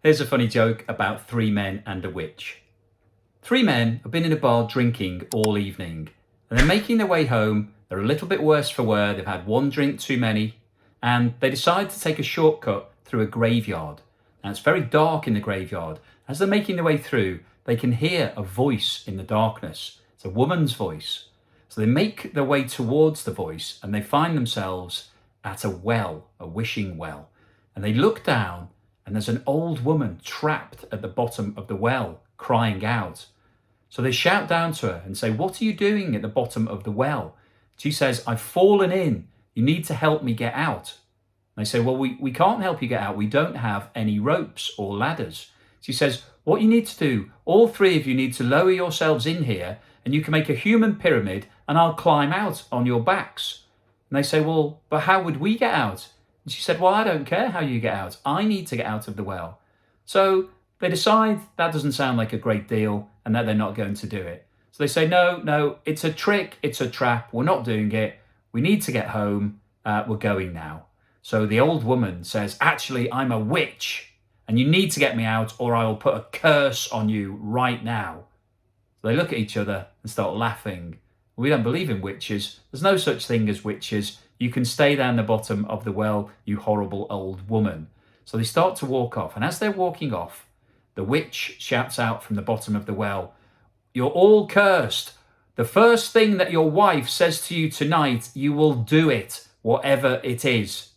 Here's a funny joke about three men and a witch. Three men have been in a bar drinking all evening, and they're making their way home. They're a little bit worse for wear. They've had one drink too many, and they decide to take a shortcut through a graveyard. Now, it's very dark in the graveyard. As they're making their way through, they can hear a voice in the darkness. It's a woman's voice. So they make their way towards the voice, and they find themselves at a well, a wishing well. And they look down, and there's an old woman trapped at the bottom of the well, crying out. So they shout down to her and say, "What are you doing at the bottom of the well?" She says, "I've fallen in. You need to help me get out." They say, "Well, we can't help you get out. We don't have any ropes or ladders." She says, "What you need to do, all three of you need to lower yourselves in here, and you can make a human pyramid, and I'll climb out on your backs." And they say, "Well, but how would we get out?" And she said, "Well, I don't care how you get out. I need to get out of the well." So they decide that doesn't sound like a great deal and that they're not going to do it. So they say, no, it's a trick. It's a trap. We're not doing it. We need to get home. We're going now. So the old woman says, "Actually, I'm a witch and you need to get me out or I will put a curse on you right now." So they look at each other and start laughing. "We don't believe in witches. There's no such thing as witches. You can stay down the bottom of the well, you horrible old woman." So they start to walk off. And as they're walking off, the witch shouts out from the bottom of the well, "You're all cursed. The first thing that your wife says to you tonight, you will do it, whatever it is."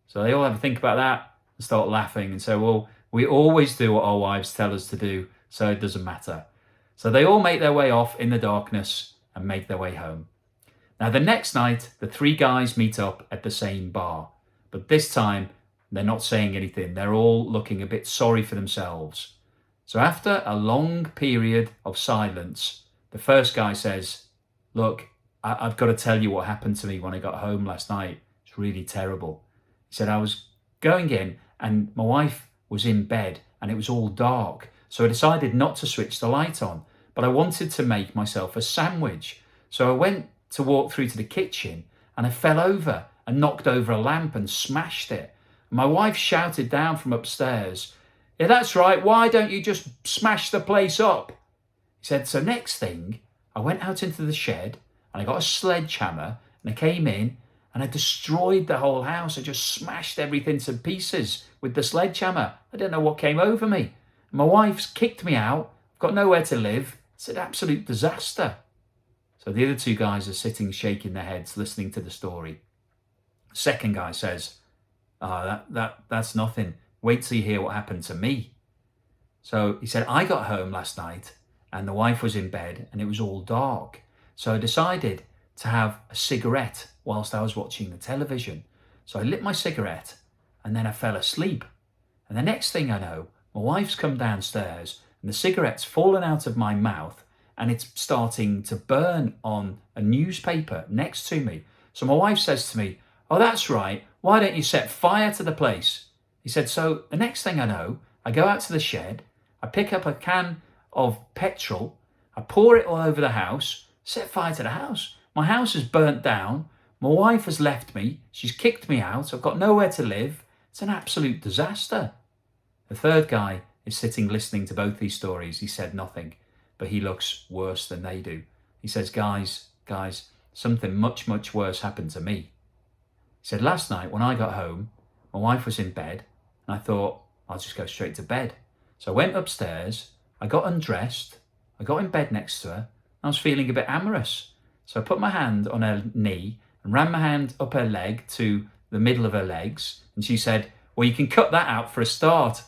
So they all have a think about that and start laughing and say, "Well, we always do what our wives tell us to do, so it doesn't matter." So they all make their way off in the darkness and make their way home. Now, the next night, the three guys meet up at the same bar, but this time they're not saying anything. They're all looking a bit sorry for themselves. So after a long period of silence, the first guy says, "Look, I've got to tell you what happened to me when I got home last night. It's really terrible." He said, "I was going in and my wife was in bed and it was all dark. So I decided not to switch the light on, but I wanted to make myself a sandwich. So I went to walk through to the kitchen and I fell over and knocked over a lamp and smashed it. My wife shouted down from upstairs, 'Yeah, that's right. Why don't you just smash the place up?' He said, so next thing, I went out into the shed and I got a sledgehammer and I came in and I destroyed the whole house. I just smashed everything to pieces with the sledgehammer. I don't know what came over me. My wife's kicked me out. I've got nowhere to live. It's an absolute disaster." So the other two guys are sitting, shaking their heads, listening to the story. The second guy says, that's nothing. Wait till you hear what happened to me." So he said, "I got home last night and the wife was in bed and it was all dark. So I decided to have a cigarette whilst I was watching the television. So I lit my cigarette and then I fell asleep. And the next thing I know, my wife's come downstairs and the cigarette's fallen out of my mouth and it's starting to burn on a newspaper next to me. So my wife says to me, 'Oh, that's right. Why don't you set fire to the place?' He said, so the next thing I know, I go out to the shed, I pick up a can of petrol, I pour it all over the house, set fire to the house. My house is burnt down. My wife has left me. She's kicked me out. I've got nowhere to live. It's an absolute disaster." The third guy is sitting listening to both these stories. He said nothing, but he looks worse than they do. He says, guys, something much, much worse happened to me." He said, "Last night when I got home, my wife was in bed and I thought I'll just go straight to bed. So I went upstairs, I got undressed, I got in bed next to her, and I was feeling a bit amorous. So I put my hand on her knee and ran my hand up her leg to the middle of her legs. And she said, 'Well, you can cut that out for a start.'